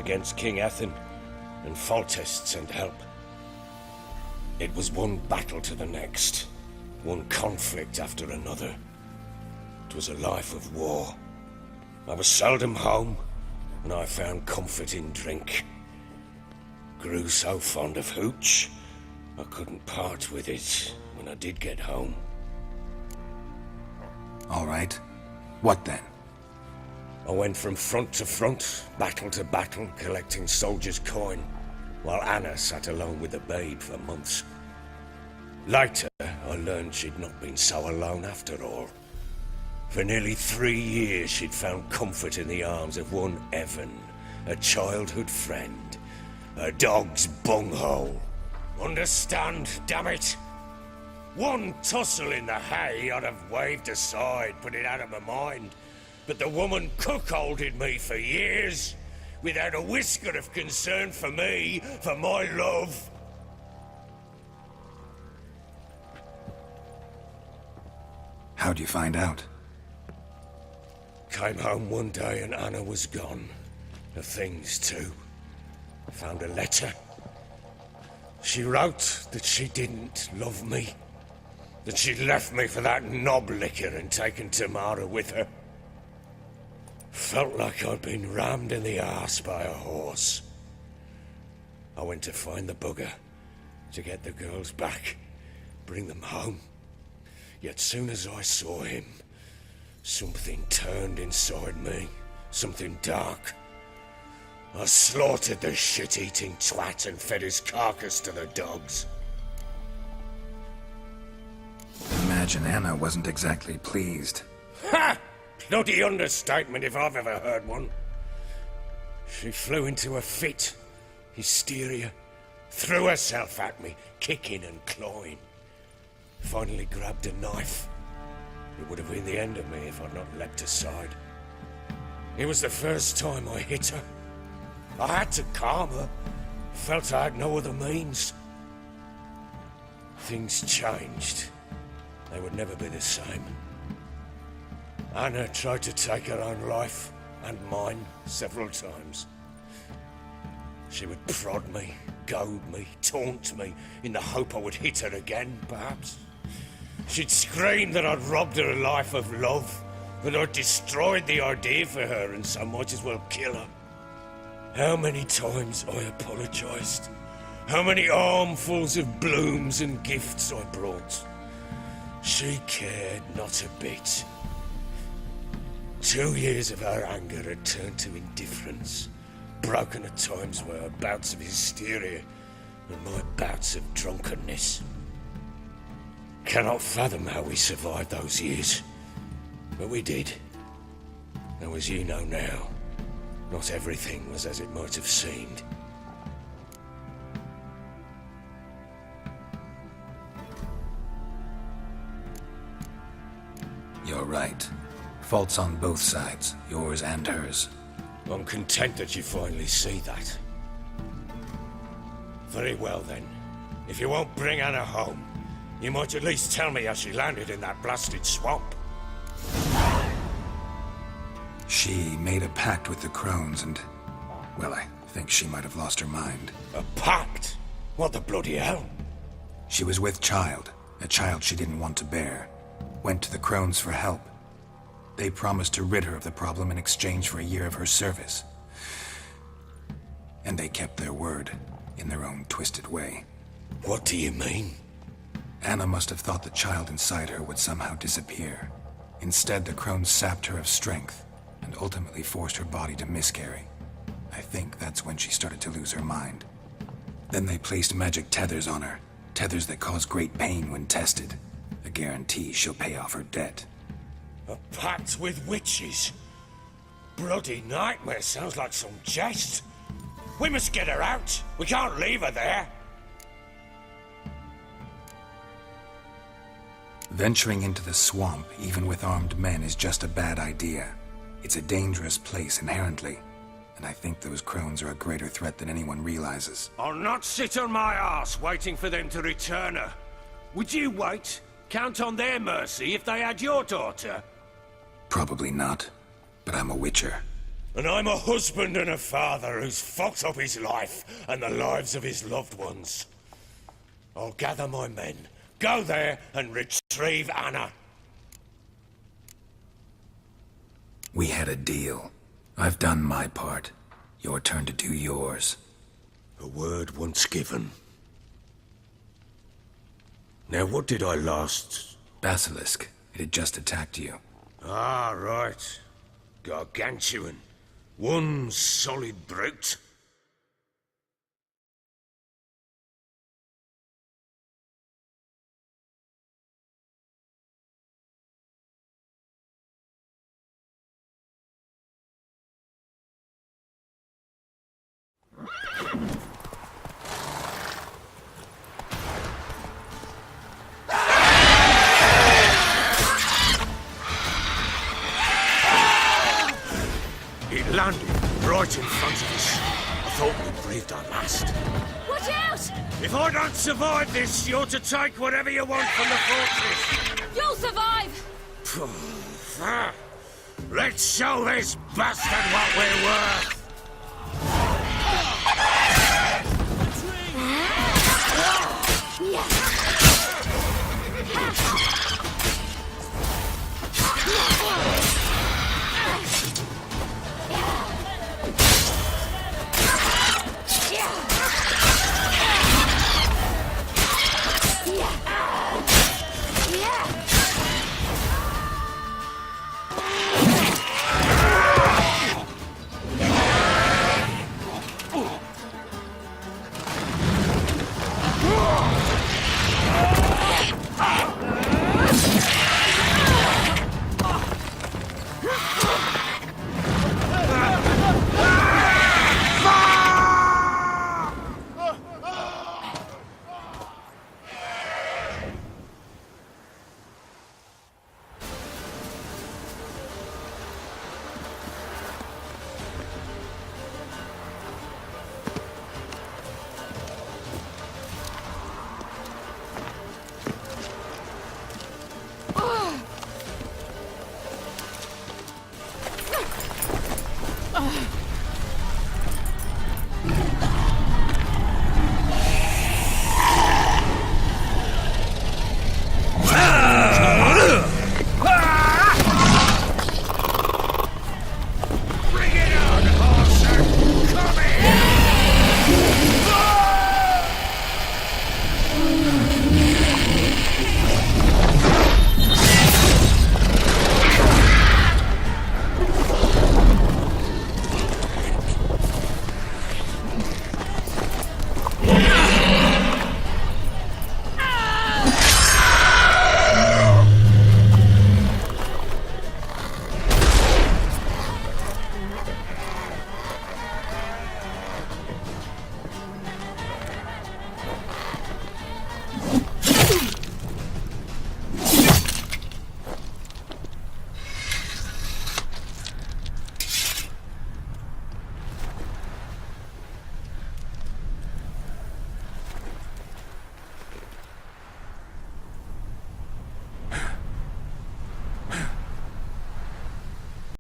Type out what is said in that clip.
against King Ethan, and Foltest sent help. It was one battle to the next, one conflict after another. It was a life of war. I was seldom home, and I found comfort in drink. Grew so fond of hooch, I couldn't part with it when I did get home. All right. What then? I went from front to front, battle to battle, collecting soldiers' coin, while Anna sat alone with the babe for months. Later, I learned she'd not been so alone after all. For nearly 3 years, she'd found comfort in the arms of one Evan, a childhood friend, a dog's bunghole. Understand, damn it? One tussle in the hay I'd have waved aside, put it out of my mind. But the woman cuckolded me for years, without a whisker of concern for me, for my love. How'd you find out? Came home one day and Anna was gone. Her things too. Found a letter. She wrote that she didn't love me. That she'd left me for that knob licker and taken Tamara with her. Felt like I'd been rammed in the arse by a horse. I went to find the bugger, to get the girls back, bring them home. Yet soon as I saw him, something turned inside me, something dark. I slaughtered the shit-eating twat and fed his carcass to the dogs. Imagine Anna wasn't exactly pleased. Ha! Bloody understatement if I've ever heard one. She flew into a fit, hysteria, threw herself at me, kicking and clawing. Finally grabbed a knife. It would have been the end of me if I'd not leapt aside. It was the first time I hit her. I had to calm her. Felt I had no other means. Things changed. They would never be the same. Anna tried to take her own life, and mine, several times. She would prod me, goad me, taunt me, in the hope I would hit her again, perhaps. She'd scream that I'd robbed her life of love, that I'd destroyed the idea for her, and so might as well kill her. How many times I apologized. How many armfuls of blooms and gifts I brought. She cared not a bit. 2 years of her anger had turned to indifference, broken at times by her bouts of hysteria and my bouts of drunkenness. Cannot fathom how we survived those years, but we did. Though as you know now, not everything was as it might have seemed. You're right. Faults on both sides, yours and hers. I'm content that you finally see that. Very well then. If you won't bring Anna home, you might at least tell me how she landed in that blasted swamp. She made a pact with the crones and... well, I think she might have lost her mind. A pact? What the bloody hell? She was with child, a child she didn't want to bear. Went to the crones for help. They promised to rid her of the problem in exchange for a year of her service. And they kept their word, in their own twisted way. What do you mean? Anna must have thought the child inside her would somehow disappear. Instead, the crones sapped her of strength, and ultimately forced her body to miscarry. I think that's when she started to lose her mind. Then they placed magic tethers on her, tethers that cause great pain when tested. A guarantee she'll pay off her debt. A pact with witches? Bloody nightmare, sounds like some jest. We must get her out. We can't leave her there. Venturing into the swamp, even with armed men, is just a bad idea. It's a dangerous place inherently, and I think those crones are a greater threat than anyone realizes. I'll not sit on my arse waiting for them to return her. Would you wait? Count on their mercy if they had your daughter? Probably not, but I'm a witcher. And I'm a husband and a father who's fucked up his life and the lives of his loved ones. I'll gather my men, go there and retrieve Anna. We had a deal. I've done my part. Your turn to do yours. A word once given. Now, what did I last... Basilisk. It had just attacked you. Ah, right. Gargantuan. One solid brute. It landed right in front of us. I thought we breathed our last. Watch out! If I don't survive this, you're to take whatever you want from the fortress. You'll survive! Let's show this bastard what we're worth.